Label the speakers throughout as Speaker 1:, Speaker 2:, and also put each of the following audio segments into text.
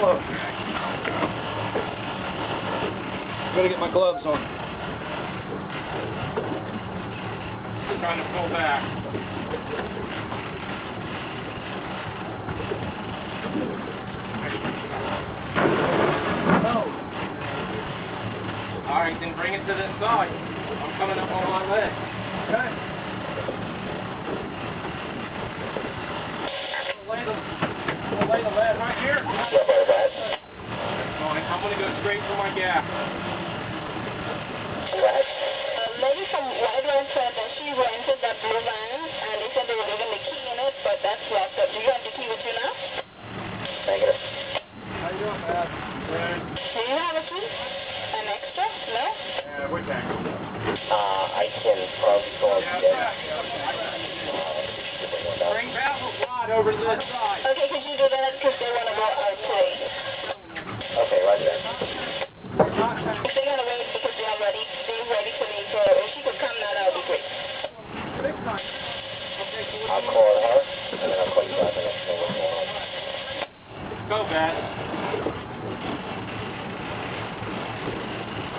Speaker 1: close. Gotta get my gloves on.
Speaker 2: Trying to pull back.
Speaker 1: Oh.
Speaker 2: Alright, then bring it to this side. I'm coming up on my leg.
Speaker 1: Okay.
Speaker 2: We'll lay the lead right here. I'm going to go straight for my gap.
Speaker 3: Lady from Whiteland said that she rented that blue van, and they said they were leaving the key in it, but that's locked up. Do you have the key with you now?
Speaker 1: Negative. How you doing, Dad? Good.
Speaker 3: Do you have a key? An extra? No?
Speaker 1: Yeah, we're back.
Speaker 4: I can probably go out there.
Speaker 2: Bring Basil's rod over to this side.
Speaker 3: Okay, could you do that? Because they want to go out today.
Speaker 4: Okay, roger that.
Speaker 3: If they're going to wait because they're ready for me, so if she could come now, that would be great.
Speaker 4: I'll call her, and then I'll call you back and let you know what's going on.
Speaker 2: Go, Beth.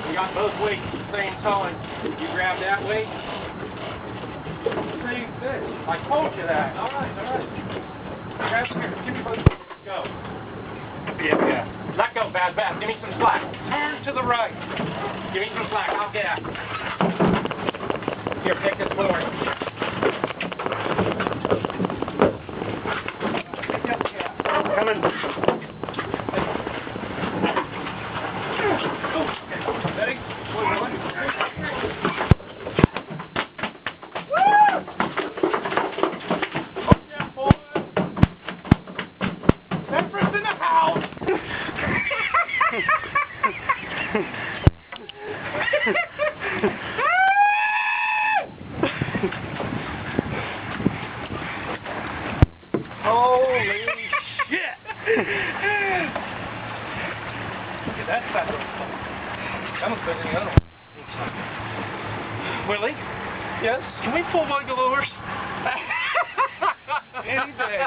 Speaker 2: We got both weights at the same time. You grab that weight. Same fish. I told you that. All right. Grab here. Give me both. Go. Yeah. Let go, Beth. Give me some slack. Turn to the right. Give me some slack. I'll gap. Here, pick this board. Coming. Ready? Everest in the house! Holy shit! Look at that sucker. That one's better than the other one. Willie? Yes? Can we pull my lures? Any day.